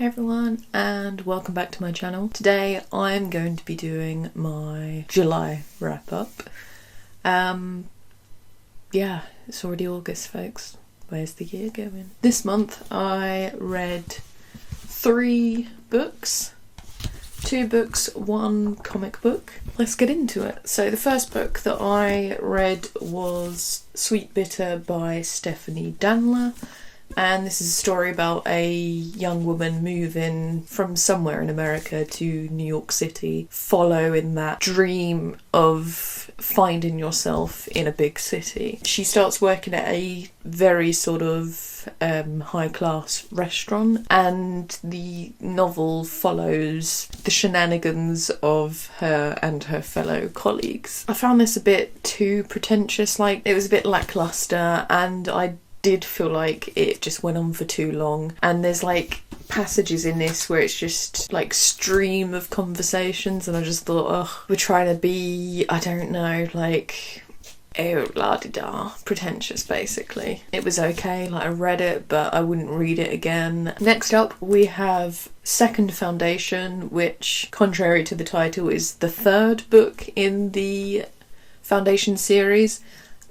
Hey everyone, and welcome back to my channel. Today I'm going to be doing my July wrap up. Yeah, it's already August, folks. Where's the year going? This month I read 3 books. 2 books, 1 comic book. Let's get into it. So the first book that I read was Sweet Bitter by Stephanie Danler. And this is a story about a young woman moving from somewhere in America to New York City, following that dream of finding yourself in a big city. She starts working at a very sort of high-class restaurant, and the novel follows the shenanigans of her and her fellow colleagues. I found this a bit too pretentious, like it was a bit lackluster, and I did feel like it just went on for too long. And there's like passages in this where it's just like stream of conversations, and I just thought, oh, we're trying to be, I don't know, like la-di-da, pretentious basically. It was okay, like I read it, but I wouldn't read it again. Next up we have Second Foundation, which, contrary to the title, is the 3rd book in the Foundation series.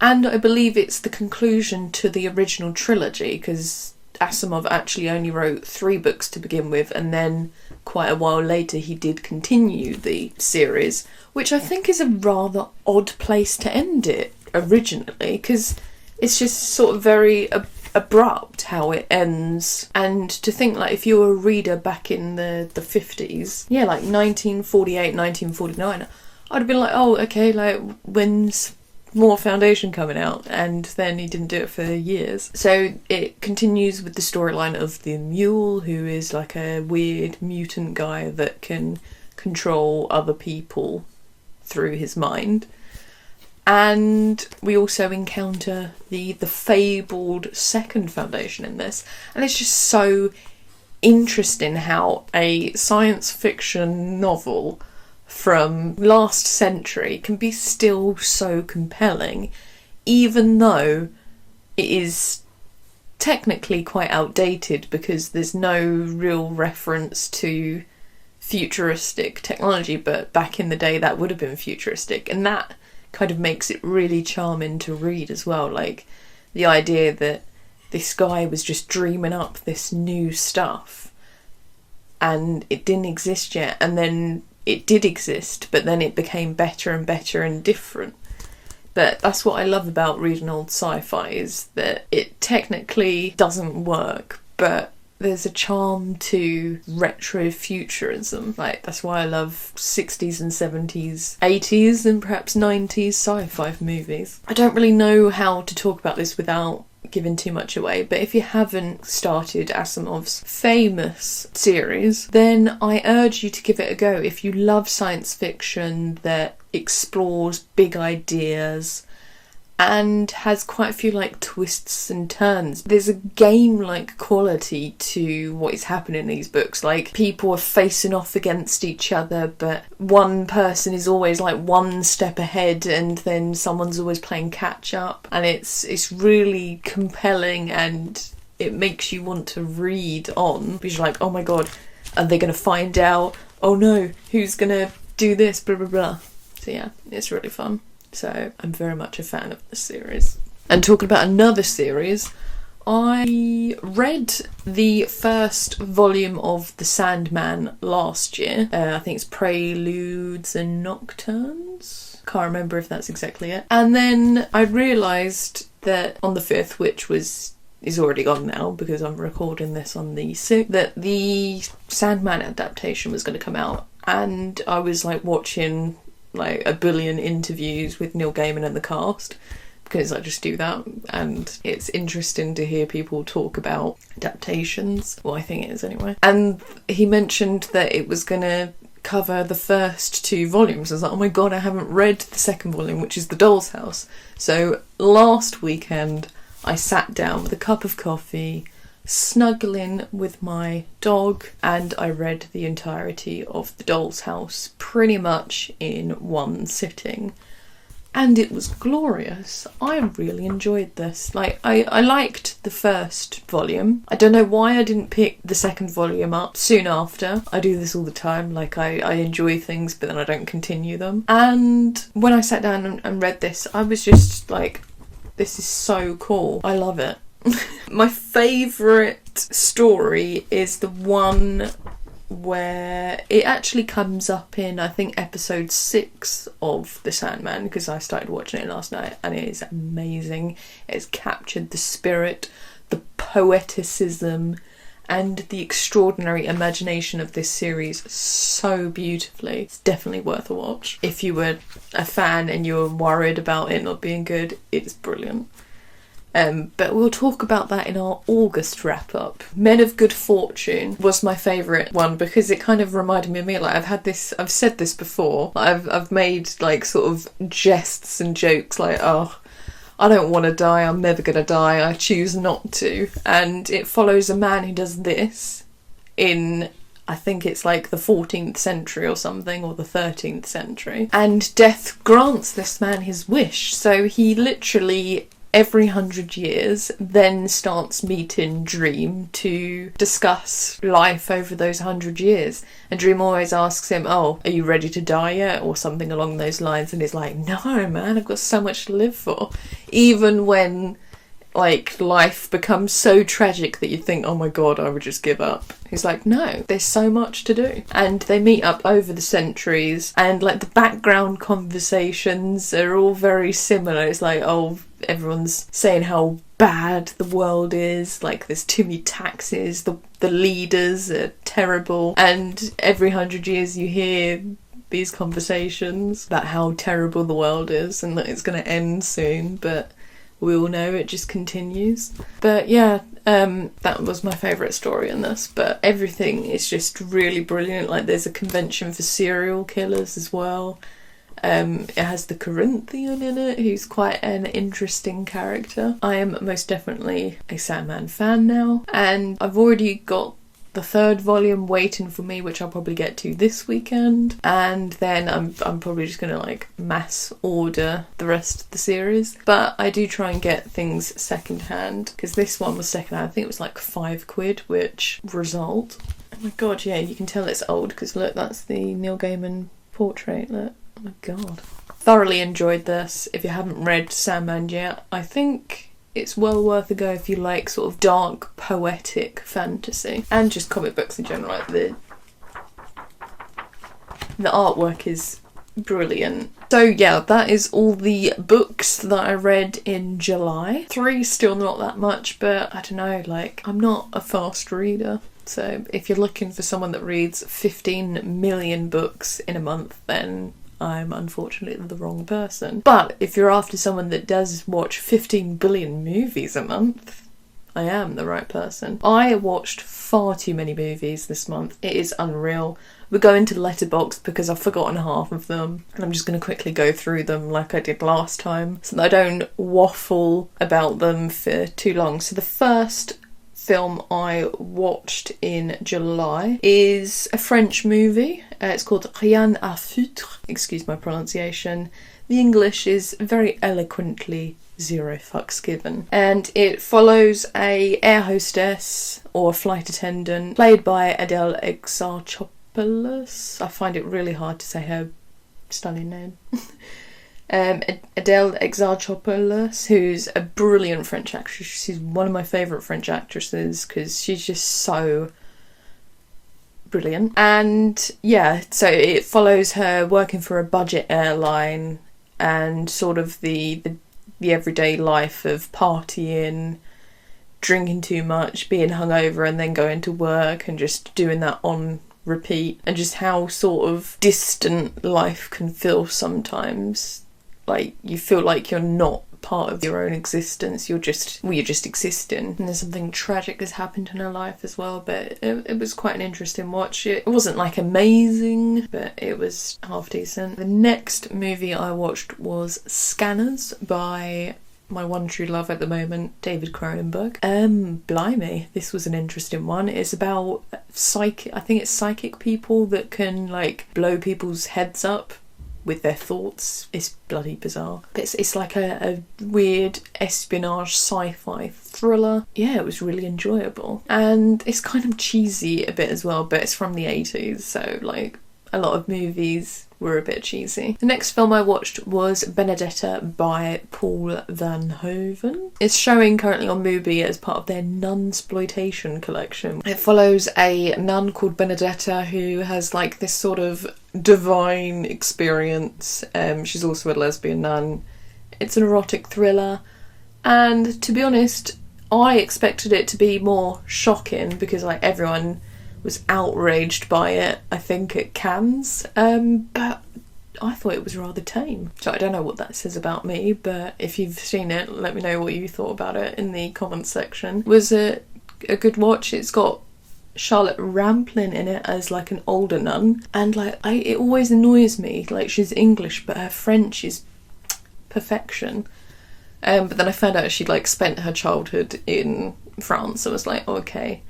And I believe it's the conclusion to the original trilogy, because Asimov actually only wrote 3 books to begin with, and then quite a while later he did continue the series, which I think is a rather odd place to end it originally, because it's just sort of very abrupt how it ends. And to think, like, if you were a reader back in the 50s, yeah, like 1948, 1949, I'd have been like, oh, okay, like, when's more Foundation coming out? And then he didn't do it for years. So it continues with the storyline of the Mule, who is like a weird mutant guy that can control other people through his mind. And we also encounter the fabled Second Foundation in this. And it's just so interesting how a science fiction novel from last century can be still so compelling, even though it is technically quite outdated, because there's no real reference to futuristic technology, but back in the day that would have been futuristic, and that kind of makes it really charming to read as well. Like the idea that this guy was just dreaming up this new stuff and it didn't exist yet, and then it did exist, but then it became better and better and different. But that's what I love about reading old sci-fi, is that it technically doesn't work, but there's a charm to retrofuturism. Like, that's why I love 60s and 70s, 80s and perhaps 90s sci-fi movies. I don't really know how to talk about this without giving too much away, but if you haven't started Asimov's famous series, then I urge you to give it a go. If you love science fiction that explores big ideas and has quite a few like twists and turns, there's a game-like quality to what is happening in these books. Like, people are facing off against each other, but one person is always like one step ahead, and then someone's always playing catch up, and it's really compelling, and it makes you want to read on, because you're like, oh my god, are they going to find out? Oh no, who's going to do this? Blah blah blah. So yeah, it's really fun. So I'm very much a fan of this series. And talking about another series, I read the first volume of The Sandman last year. I think it's Preludes and Nocturnes. Can't remember if that's exactly it. And then I realised that on the 5th, which is already gone now because I'm recording this on the 6th, that the Sandman adaptation was going to come out. And I was like watching like a billion interviews with Neil Gaiman and the cast, because I just do that, and it's interesting to hear people talk about adaptations. Well, I think it is anyway. And he mentioned that it was going to cover the first 2 volumes. I was like, oh my god, I haven't read the 2nd volume, which is The Doll's House. So last weekend I sat down with a cup of coffee, snuggling with my dog, and I read the entirety of The Doll's House pretty much in one sitting. and it was glorious. I really enjoyed this. Like, I liked the first volume. I don't know why I didn't pick the second volume up soon after. I do this all the time. Like, I enjoy things, but then I don't continue them. And when I sat down and read this, I was just like, this is so cool. I love it. My favourite story is the one where it actually comes up in, I think, episode 6 of The Sandman, because I started watching it last night, and it is amazing. It's captured the spirit, the poeticism, and the extraordinary imagination of this series so beautifully. It's definitely worth a watch. If you were a fan and you were worried about it not being good, it's brilliant. But we'll talk about that in our August wrap-up. Men of Good Fortune was my favourite one because it kind of reminded me of me. Like, I've said this before. I've made like sort of jests and jokes like, oh, I don't want to die, I'm never going to die, I choose not to. And it follows a man who does this in, I think it's like the 14th century or something, or the 13th century. And death grants this man his wish. So he literally, every 100 years, then starts meeting Dream to discuss life over those 100 years. And Dream always asks him, oh, are you ready to die yet? Or something along those lines. And he's like, no, man, I've got so much to live for. Even when, like, life becomes so tragic that you think, oh my god, I would just give up. He's like, no, there's so much to do. And they meet up over the centuries, and like the background conversations are all very similar. It's like, oh, everyone's saying how bad the world is, like there's too many taxes, the leaders are terrible, and every 100 years you hear these conversations about how terrible the world is and that it's going to end soon, but we all know it just continues. But yeah, that was my favourite story in this, but everything is just really brilliant. Like, there's a convention for serial killers as well. It has the Corinthian in it, who's quite an interesting character. I am most definitely a Sandman fan now, and I've already got the 3rd volume waiting for me, which I'll probably get to this weekend, and then I'm probably just gonna like mass order the rest of the series. But I do try and get things second hand, because this one was second hand. I think it was like £5, which result. Oh my god, yeah, you can tell it's old because look, that's the Neil Gaiman portrait. Look, oh my god. Thoroughly enjoyed this. If you haven't read Sandman yet, I think it's well worth a go if you like sort of dark, poetic fantasy. And just comic books in general. Like the artwork is brilliant. So yeah, that is all the books that I read in July. 3, still not that much, but I don't know, like, I'm not a fast reader. So if you're looking for someone that reads 15 million books in a month, then I'm unfortunately the wrong person. But if you're after someone that does watch 15 billion movies a month, I am the right person. I watched far too many movies this month. It is unreal. We're going to Letterboxd because I've forgotten half of them, and I'm just going to quickly go through them like I did last time so that I don't waffle about them for too long. So the first film I watched in July is a French movie. It's called Rien à foutre. Excuse my pronunciation. The English is very eloquently Zero Fucks Given. And it follows a air hostess or flight attendant played by Adele Exarchopoulos. I find it really hard to say her stunning name. Adele Exarchopoulos, who's a brilliant French actress. She's one of my favourite French actresses because she's just so brilliant. And yeah, so it follows her working for a budget airline and sort of the everyday life of partying, drinking too much, being hungover, and then going to work and just doing that on repeat, and just how sort of distant life can feel sometimes. Like, you feel like you're not part of your own existence, you're just existing, and there's something tragic that's happened in her life as well. But it was quite an interesting watch. It wasn't like amazing, but it was half decent. The next movie I watched was Scanners by my one true love at the moment, David Cronenberg. Blimey, this was an interesting one. It's about psychic people that can like blow people's heads up with their thoughts. It's bloody bizarre. But it's like a weird espionage sci-fi thriller. Yeah, it was really enjoyable. And it's kind of cheesy a bit as well, but it's from the 80s, so like a lot of movies were a bit cheesy. The next film I watched was Benedetta by Paul Verhoeven. It's showing currently on Mubi as part of their nunsploitation collection. It follows a nun called Benedetta who has like this sort of divine experience. She's also a lesbian nun. It's an erotic thriller, and to be honest, I expected it to be more shocking because like everyone was outraged by it, I think, at Cannes, but I thought it was rather tame. So I don't know what that says about me, but if you've seen it, let me know what you thought about it in the comments section. It was a good watch. It's got Charlotte Rampling in it as like an older nun, and like it always annoys me, like she's English but her French is perfection. But then I found out she'd like spent her childhood in France. I was like, okay,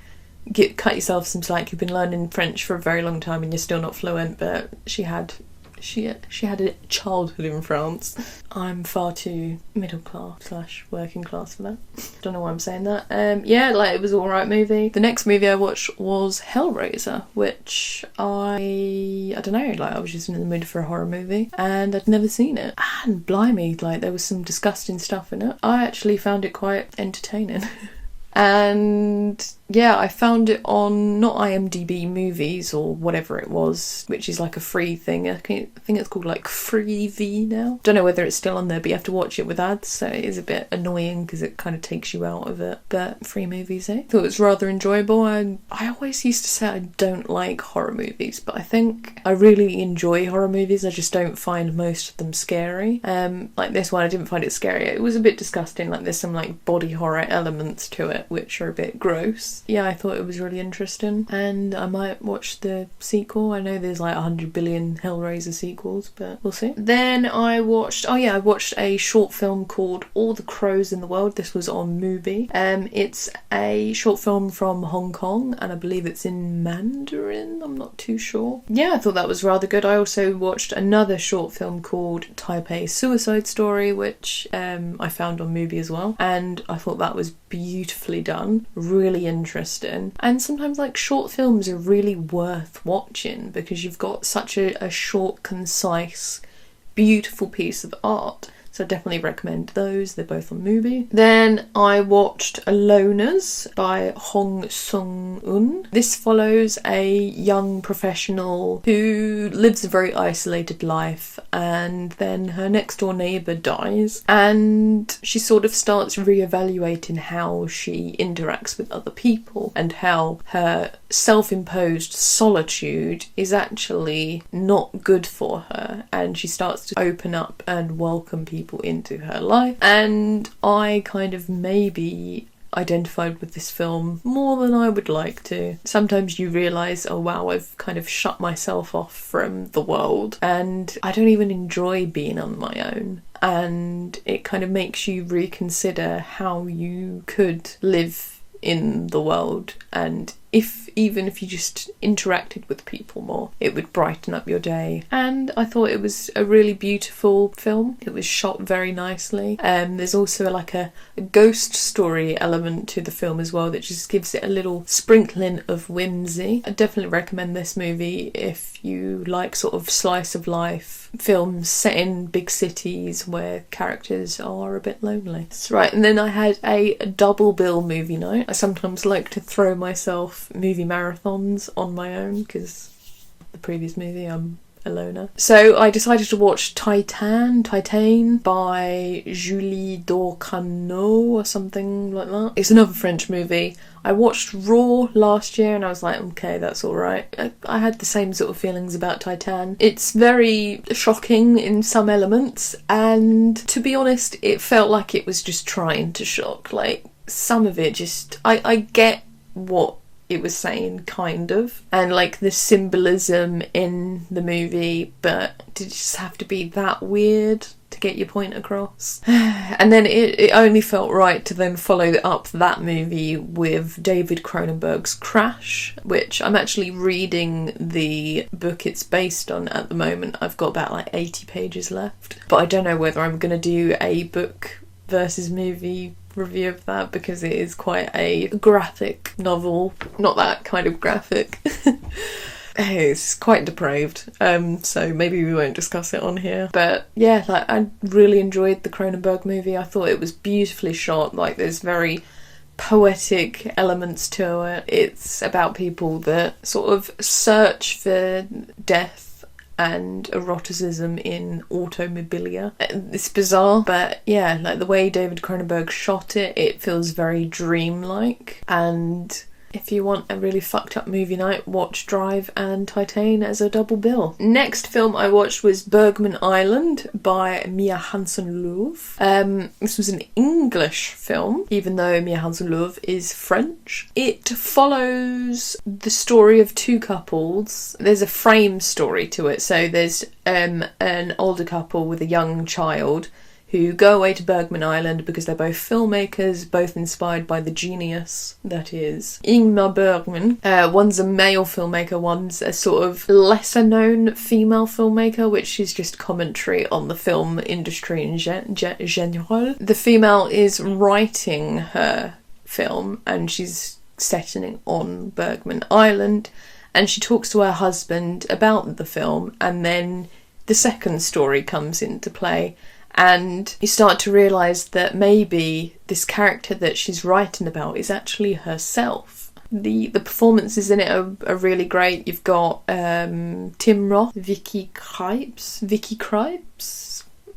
cut yourself some slack. You've been learning French for a very long time and you're still not fluent. But she had a childhood in France. I'm far too middle class / working class for that. Don't know why I'm saying that. Yeah, like it was an alright movie. The next movie I watched was Hellraiser, which I don't know, like I was just in the mood for a horror movie and I'd never seen it. And blimey, like there was some disgusting stuff in it. I actually found it quite entertaining. And yeah, I found it on not IMDb Movies or whatever it was, which is like a free thing. I think it's called like Freevee now. Don't know whether it's still on there, but you have to watch it with ads, so it is a bit annoying because it kind of takes you out of it. But free movies, eh? Thought it was rather enjoyable. I always used to say I don't like horror movies, but I think I really enjoy horror movies. I just don't find most of them scary. Like this one, I didn't find it scary. It was a bit disgusting. Like there's some like body horror elements to it, which are a bit gross. Yeah, I thought it was really interesting, and I might watch the sequel. I know there's like 100 billion Hellraiser sequels, but we'll see. Then I watched a short film called All the Crows in the World. This was on Mubi. It's a short film from Hong Kong, and I believe it's in Mandarin. I'm not too sure. Yeah, I thought that was rather good. I also watched another short film called Taipei Suicide Story, which I found on Mubi as well, and I thought that was beautifully done, really interesting. And sometimes like short films are really worth watching because you've got such a short, concise, beautiful piece of art. So I definitely recommend those. They're both on Mubi. Then I watched Aloners by Hong Sung-un. This follows a young professional who lives a very isolated life, and then her next door neighbour dies, and she sort of starts reevaluating how she interacts with other people and how her self-imposed solitude is actually not good for her, and she starts to open up and welcome people into her life. And I kind of maybe identified with this film more than I would like to. Sometimes you realise, oh wow, I've kind of shut myself off from the world and I don't even enjoy being on my own. And it kind of makes you reconsider how you could live in the world, and even if you just interacted with people more, it would brighten up your day. And I thought it was a really beautiful film. It was shot very nicely. There's also like a ghost story element to the film as well that just gives it a little sprinkling of whimsy. I definitely recommend this movie if you like sort of slice of life films set in big cities where characters are a bit lonely. That's right. And then I had a double bill movie night. I sometimes like to throw myself movie marathons on my own because the previous movie I'm a loner. So I decided to watch Titane by Julie Dorcano or something like that. It's another French movie. I watched Raw last year and I was like, okay, that's alright. I had the same sort of feelings about Titane. It's very shocking in some elements, and to be honest, it felt like it was just trying to shock. Like, some of it just... I get what it was saying, kind of, and like the symbolism in the movie, but did it just have to be that weird? to get your point across. And then it only felt right to then follow up that movie with David Cronenberg's Crash, which I'm actually reading the book it's based on at the moment. I've got about like 80 pages left, but I don't know whether I'm going to do a book versus movie review of that, because it is quite a graphic novel. Not that kind of graphic. It's quite depraved, so maybe we won't discuss it on here. But yeah, like, I really enjoyed the Cronenberg movie. I thought it was beautifully shot. Like, there's very poetic elements to it. It's about people that sort of search for death and eroticism in automobilia. It's bizarre, but yeah, like the way David Cronenberg shot it, it feels very dreamlike. And if you want a really fucked up movie night, watch Drive and Titane as a double bill. Next film I watched was Bergman Island by Mia Hansen-Løve. This was an English film, even though Mia Hansen-Løve is French. It follows the story of two couples. There's a frame story to it, so there's an older couple with a young child who go away to Bergman Island because they're both filmmakers, both inspired by the genius that is Ingmar Bergman. One's a male filmmaker, one's a sort of lesser known female filmmaker, which is just commentary on the film industry in general. The female is writing her film and she's setting it on Bergman Island, and she talks to her husband about the film, and then the second story comes into play. And you start to realise that maybe this character that she's writing about is actually herself. The performances in it are really great. You've got Tim Roth, Vicky Krieps,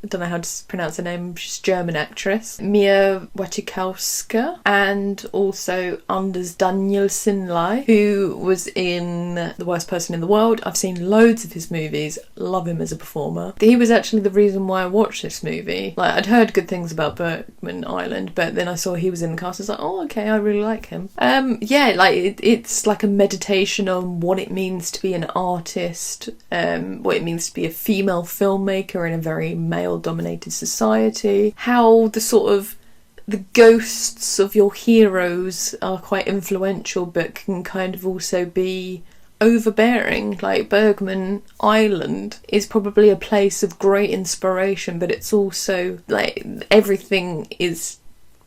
I don't know how to pronounce her name, she's a German actress, Mia Wasikowska, and also Anders Danielsen-Lai, who was in The Worst Person in the World. I've seen loads of his movies, love him as a performer. He was actually the reason why I watched this movie. Like, I'd heard good things about Bergman Island, but then I saw he was in the cast, I was like, oh, okay, I really like him. Yeah, like, it's like a meditation on what it means to be an artist, what it means to be a female filmmaker in a very male-dominated society, how the ghosts of your heroes are quite influential but can kind of also be overbearing. Like, Bergman Island is probably a place of great inspiration, but it's also like everything is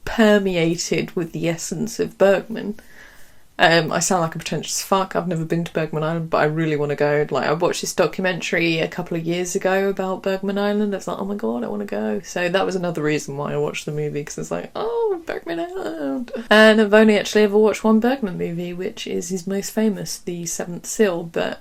permeated with the essence of Bergman. I sound like a pretentious fuck. I've never been to Bergman Island, but I really want to go. Like, I watched this documentary a couple of years ago about Bergman Island. I was like, oh my god, I want to go. So that was another reason why I watched the movie, because it's like, oh, Bergman Island. And I've only actually ever watched one Bergman movie, which is his most famous, The Seventh Seal. But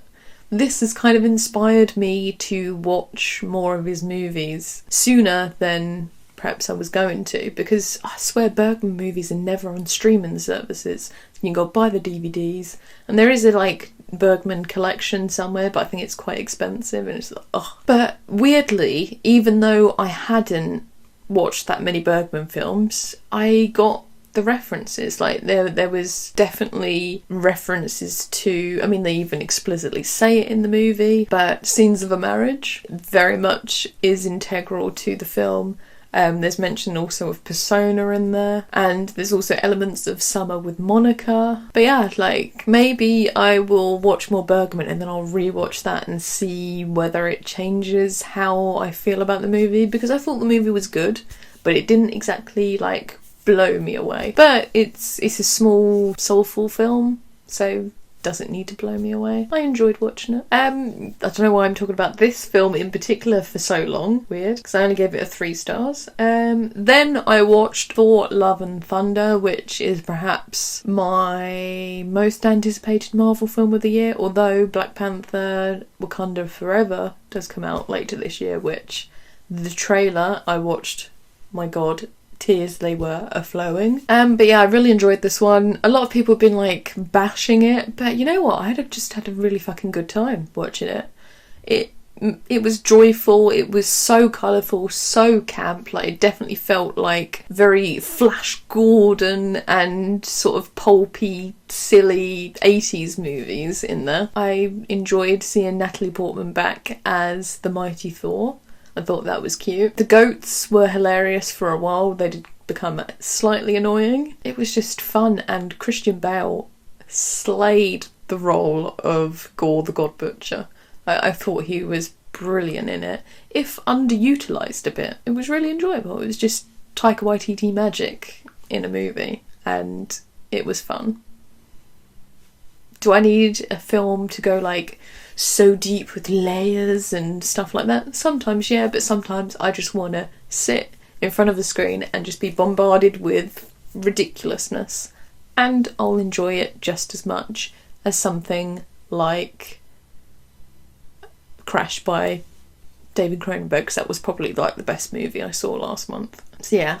this has kind of inspired me to watch more of his movies sooner than perhaps I was going to, because I swear Bergman movies are never on streaming services. You can go buy the DVDs, and there is a like Bergman collection somewhere, but I think it's quite expensive, and it's like, oh. But weirdly, even though I hadn't watched that many Bergman films, I got the references. Like, there was definitely references to, I mean, they even explicitly say it in the movie, but scenes of a marriage very much is integral to the film. There's mention also of Persona in there, and there's also elements of Summer with Monica. But yeah, like, maybe I will watch more Bergman and then I'll rewatch that and see whether it changes how I feel about the movie, because I thought the movie was good, but it didn't exactly like blow me away. But it's a small, soulful film, so doesn't need to blow me away. I enjoyed watching it. I don't know why I'm talking about this film in particular for so long. Weird, because I only gave it 3 stars. Then I watched Thor, Love and Thunder, which is perhaps my most anticipated Marvel film of the year, although Black Panther Wakanda Forever does come out later this year, which the trailer I watched, my god, tears they were a-flowing. But yeah, I really enjoyed this one. A lot of people have been like bashing it, but you know what, just had a really fucking good time watching it. It was joyful, it was so colourful, so camp. Like, it definitely felt like very Flash Gordon and sort of pulpy, silly 80s movies in there. I enjoyed seeing Natalie Portman back as the mighty Thor. I thought that was cute. The goats were hilarious for a while. They did become slightly annoying. It was just fun, and Christian Bale slayed the role of Gore the God Butcher. I thought he was brilliant in it, if underutilised a bit. It was really enjoyable. It was just Taika Waititi magic in a movie, and it was fun. Do I need a film to go like so deep with layers and stuff like that? Sometimes, yeah, but sometimes I just want to sit in front of the screen and just be bombarded with ridiculousness, and I'll enjoy it just as much as something like Crash by David Cronenberg, because that was probably like the best movie I saw last month. So yeah,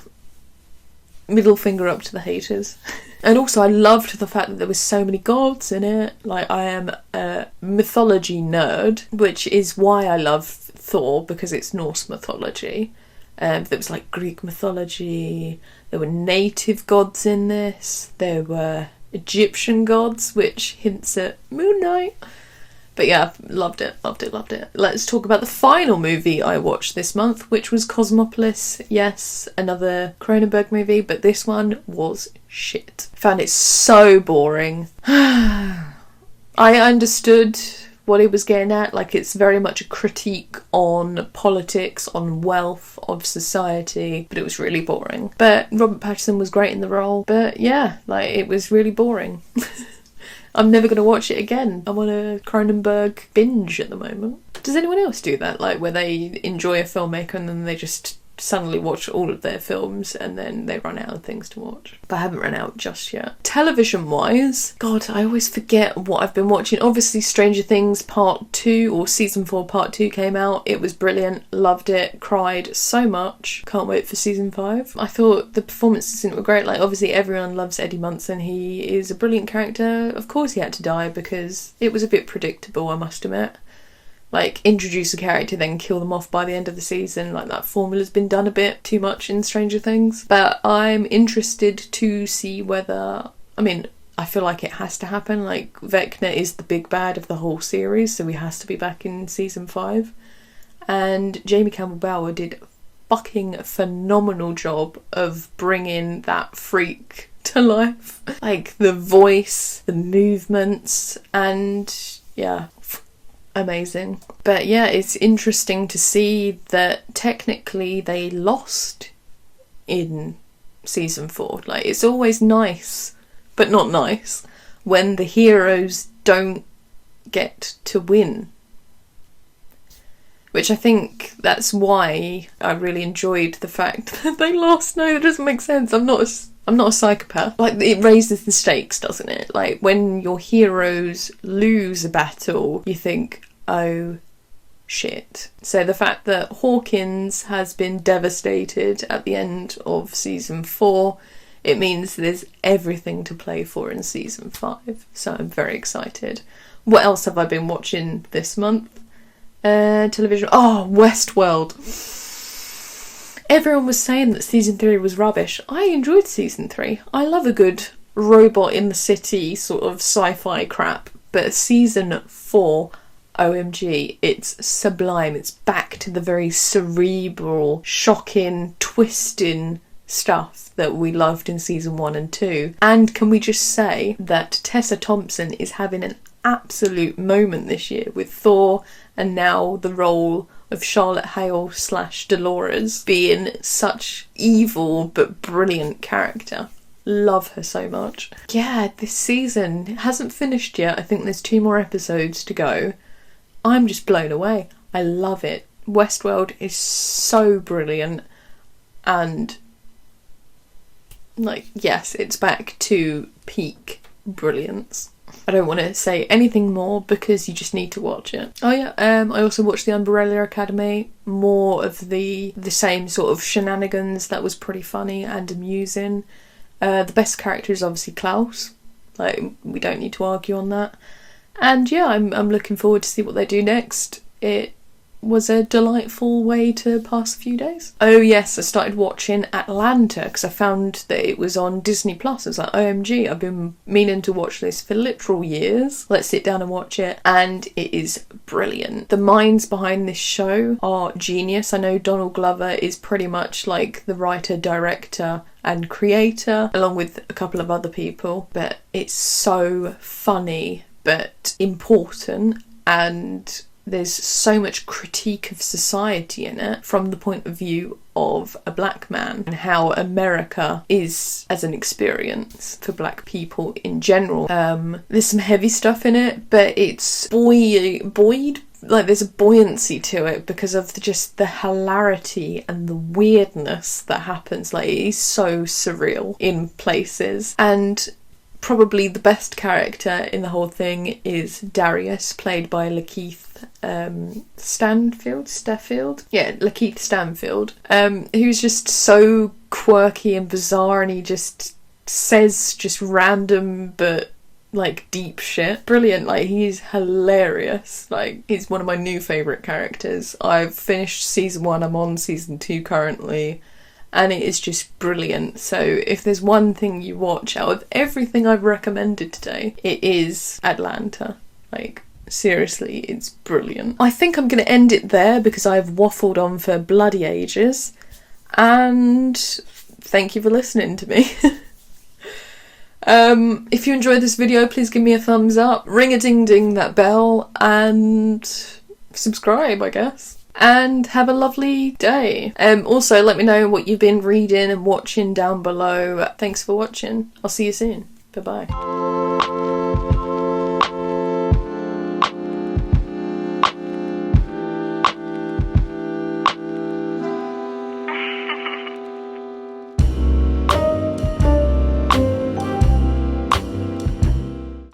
middle finger up to the haters. And also I loved the fact that there was so many gods in it. Like, I am a mythology nerd, which is why I love Thor, because it's Norse mythology. There was like Greek mythology, there were native gods in this, there were Egyptian gods, which hints at Moon Knight. But yeah, loved it. Let's talk about the final movie I watched this month, which was Cosmopolis. Yes, another Cronenberg movie, but this one was shit. Found it so boring. I understood what he was getting at. Like, it's very much a critique on politics, on wealth, of society, but it was really boring. But Robert Pattinson was great in the role. But yeah, like, it was really boring. I'm never going to watch it again. I'm on a Cronenberg binge at the moment. Does anyone else do that? Like, where they enjoy a filmmaker and then they just suddenly watch all of their films and then they run out of things to watch? But I haven't run out just yet. Television-wise, God, I always forget what I've been watching. Obviously, Stranger Things Part 2, or Season 4 Part 2 came out. It was brilliant. Loved it. Cried so much. Can't wait for Season 5. I thought the performances in it were great. Like, obviously, everyone loves Eddie Munson. He is a brilliant character. Of course he had to die because it was a bit predictable, I must admit. Like, introduce a character, then kill them off by the end of the season. Like, that formula's been done a bit too much in Stranger Things. But I'm interested to see whether... I mean, I feel like it has to happen. Like, Vecna is the big bad of the whole series, so he has to be back in Season 5. And Jamie Campbell-Bower did a fucking phenomenal job of bringing that freak to life. Like, the voice, the movements, and... yeah... amazing. But yeah, it's interesting to see that technically they lost in Season 4. Like, it's always nice, but not nice, when the heroes don't get to win. Which I think that's why I really enjoyed the fact that they lost. No, that doesn't make sense. I'm not a psychopath. Like, it raises the stakes, doesn't it? Like, when your heroes lose a battle, you think, oh shit. So the fact that Hawkins has been devastated at the end of Season 4, it means there's everything to play for in Season 5. So I'm very excited. What else have I been watching this month? Television. Oh, Westworld. Everyone was saying that Season 3 was rubbish. I enjoyed Season 3. I love a good robot in the city sort of sci-fi crap. But Season 4, OMG, it's sublime. It's back to the very cerebral, shocking, twisting stuff that we loved in Season 1 and 2. And can we just say that Tessa Thompson is having an absolute moment this year with Thor, and now the role of Charlotte Hale / Dolores being such evil but brilliant character. Love her so much. Yeah, this season hasn't finished yet. I think there's 2 more episodes to go. I'm just blown away. I love it. Westworld is so brilliant, and like, yes, it's back to peak brilliance. I don't want to say anything more because you just need to watch it. Oh yeah, I also watched The Umbrella Academy. More of the same sort of shenanigans. That was pretty funny and amusing. The best character is obviously Klaus. Like, we don't need to argue on that. And yeah, I'm looking forward to see what they do next. It was a delightful way to pass a few days. Oh yes, I started watching Atlanta because I found that it was on Disney Plus. I was like, OMG, I've been meaning to watch this for literal years. Let's sit down and watch it. And it is brilliant. The minds behind this show are genius. I know Donald Glover is pretty much like the writer, director and creator, along with a couple of other people, but it's so funny but important, and there's so much critique of society in it from the point of view of a black man and how America is as an experience for black people in general. There's some heavy stuff in it, but it's buoyed. Like, there's a buoyancy to it because of just the hilarity and the weirdness that happens. Like, it is so surreal in places. And probably the best character in the whole thing is Darius, played by Lakeith Stanfield? Yeah, Lakeith Stanfield, who's just so quirky and bizarre, and he just says just random but like deep shit. Brilliant. Like, he's hilarious. Like, he's one of my new favourite characters. I've finished season 1, I'm on season 2 currently, and it is just brilliant. So if there's one thing you watch out of everything I've recommended today, it is Atlanta. Like, seriously, it's brilliant. I think I'm going to end it there because I've waffled on for bloody ages, and thank you for listening to me. If you enjoyed this video, please give me a thumbs up, ring a ding ding that bell, and subscribe, I guess. And have a lovely day. Also, let me know what you've been reading and watching down below. Thanks for watching. I'll see you soon. Bye-bye.